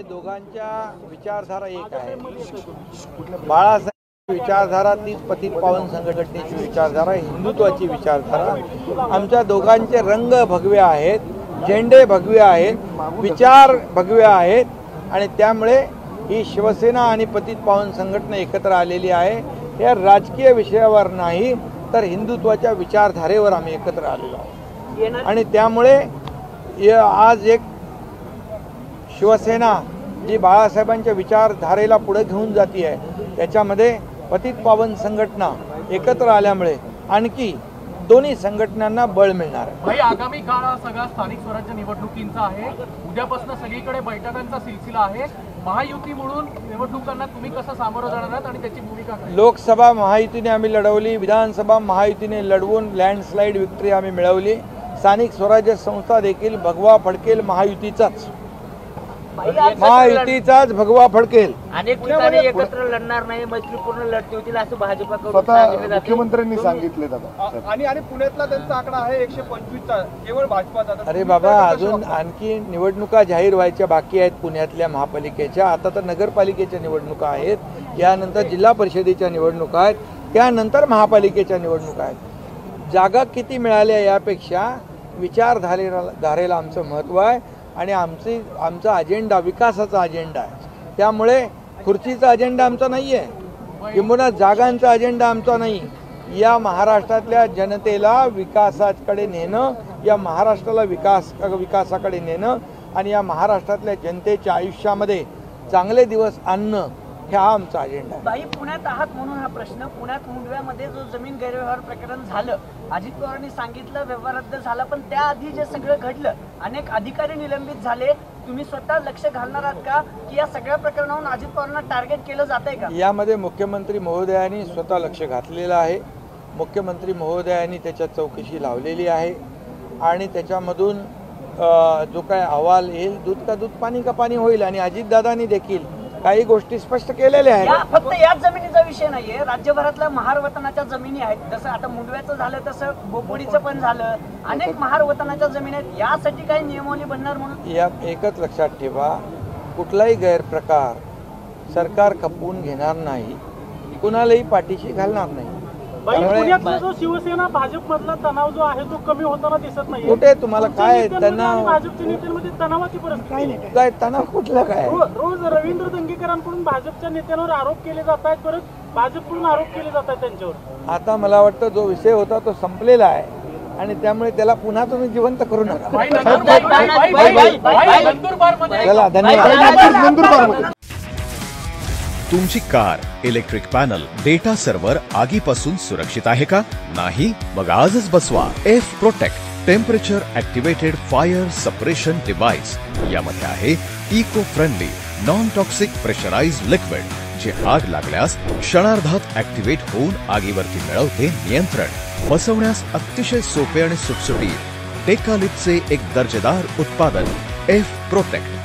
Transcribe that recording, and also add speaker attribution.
Speaker 1: दोघांच्या विचारधारा एक आहे। बाळासाहेब विचारधारा तीच पतित पावन संघटनेची विचारधारा, हिंदुत्वाची विचारधारा। आमच्या दोघांचे रंग भगवे आहेत, झेंडे भगवे आहेत, विचार भगवे आहेत आणि त्यामुळे ही शिवसेना आणि पतित पावन संघटना एकत्र आलेली आहे। या राजकीय विषयावर नाही तर हिंदुत्वाच्या विचारधारेवर आम्ही एकत्र आलेलो आहोत आणि त्यामुळे आज एक शिवसेना जी बाळासाहेबांच्या विचारधारेला पुढे घेऊन जाती आहे त्याच्यामध्ये पतित पावन संघटना एकत्र आल्यामुळे आणखी दोन्ही संघटनांना बळ मिळणार आहे।
Speaker 2: भाई आगामी काळ हा सगळा स्थानिक स्वराज्य निवडणुकींचा आहे। उद्यापासून सगळीकडे बैठकांचा सिलसिला आहे। महायुती म्हणून निवडणुकांना तुम्ही कसं सामोरं जाणार आहात आणि त्याची भूमिका काय?
Speaker 1: लोकसभा महायुतीने आम्ही लढवली, विधानसभा महायुतीने लढवून लँडस्लाइड विक्ट्री आम्ही मिळवली। स्थानिक स्वराज्य संस्था देखील भगवा फडकेल महायुतीचाच भगवा फडकेल।
Speaker 3: अनेक ठिकाणी एकत्र लढणार नाही, मैत्रीपूर्ण लढती होतील असं भाजपकडून सांगितलं जातं,
Speaker 4: मुख्यमंत्र्यांनी सांगितले दादा।
Speaker 5: आणि पुण्यातला त्यांचा आकडा आहे 125चा, केवळ भाजपाचा।
Speaker 1: अरे बाबा, अजून आणखी निवडणुका जाहीर व्हायच्या बाकी आहेत पुण्यातल्या महापालिकेच्या। आता तर नगरपालिकेच्या निवडणुका आहेत, यानंतर जिल्हा परिषदेच्या निवडणुका आहेत, त्यानंतर महापालिकेच्या निवडणुका आहेत। जागा किती मिळाल्या यापेक्षा विचारधारेला आमचं महत्त्व आहे आणि आमचा अजेंडा विकासाचा अजेंडा आहे। त्यामुळे खुर्चीचा अजेंडा आमचा नाही आहे, किंबहुना जागांचा अजेंडा आमचा नाही। या महाराष्ट्रातल्या जनतेला विकासाकडे नेणं, या महाराष्ट्राला विकासाकडे नेणं आणि या महाराष्ट्रातल्या जनतेच्या आयुष्यामध्ये चांगले दिवस आणणं हा आमचा अजेंडा आहे।
Speaker 3: बाई, पुण्यात आहात म्हणून हा प्रश्न। पुण्यात मुंडव्यामध्ये जो जमीन गैरव्यवहार प्रकरण झालं, अजित पवारांनी सांगितलं व्यवहार रद्द झाला, पण त्याआधी जे सगळं घडलं, अनेक अधिकारी निलंबित झाले, तुम्ही स्वतः लक्ष घालणार आहात का की या सगळ्या प्रकरणावरून अजित पवारांना टार्गेट केलं जात आहे का?
Speaker 1: यामध्ये मुख्यमंत्री महोदयांनी स्वतः लक्ष घातलेलं आहे। मुख्यमंत्री महोदयांनी त्याच्यात चौकशी लावलेली आहे आणि त्याच्यामधून जो काय अहवाल येईल, दूध का दूध पाणी का पाणी होईल आणि अजितदादांनी देखील काही गोष्टी स्पष्ट केलेल्या आहेत।
Speaker 3: फक्त याच जमिनीचा विषय नाहीये, राज्यभरातल्या महार वतनाच्या जमिनी आहेत। जसं आता मुंडव्याचं झालं तसं बोपोडीचं पण झालं, अनेक महार वतनाच्या जमिनी आहेत। यासाठी काही नियमावली बनणार म्हणून
Speaker 1: या एकच लक्षात ठेवा, कुठलाही गैरप्रकार सरकार खपवून घेणार नाही, कुणालाही पाठीशी घालणार नाही।
Speaker 2: पुण्यातला जो शिवसेना भाजप मधला तणाव जो आहे तो कमी होताना दिसत नाही।
Speaker 1: कुठे तुम्हाला काय तणाव?
Speaker 2: भाजपच्या नेत्यांमध्ये तणावाची परिस्थिती
Speaker 1: काय तणाव कुठला काय?
Speaker 2: रोज रवींद्र दंगेकरांकडून भाजपच्या नेत्यांवर आरोप केले जात आहेत, परत भाजपकडून आरोप केले जात आहेत त्यांच्यावर।
Speaker 1: आता मला वाटतं जो विषय होता तो संपलेला आहे आणि त्यामुळे त्याला पुन्हा तुम्ही जिवंत करू नका। चला, धन्यवाद।
Speaker 6: तुमची car, electric panel, data server आगीपासून सुरक्षित आहे का? नाही? मग आजच बसवा F protect temperature activated fire suppression device. यामध्ये आहे eco friendly non toxic pressurised liquid, जे आग लागल्यास क्षणार्धात ऍक्टिव्हेट होऊन आगीवरती मिळवते नियंत्रण। बसवण्यास अतिशय सोपे आणि सुटसुटीत टेकालिपचे एक दर्जेदार उत्पादन एफ प्रोटेक्ट।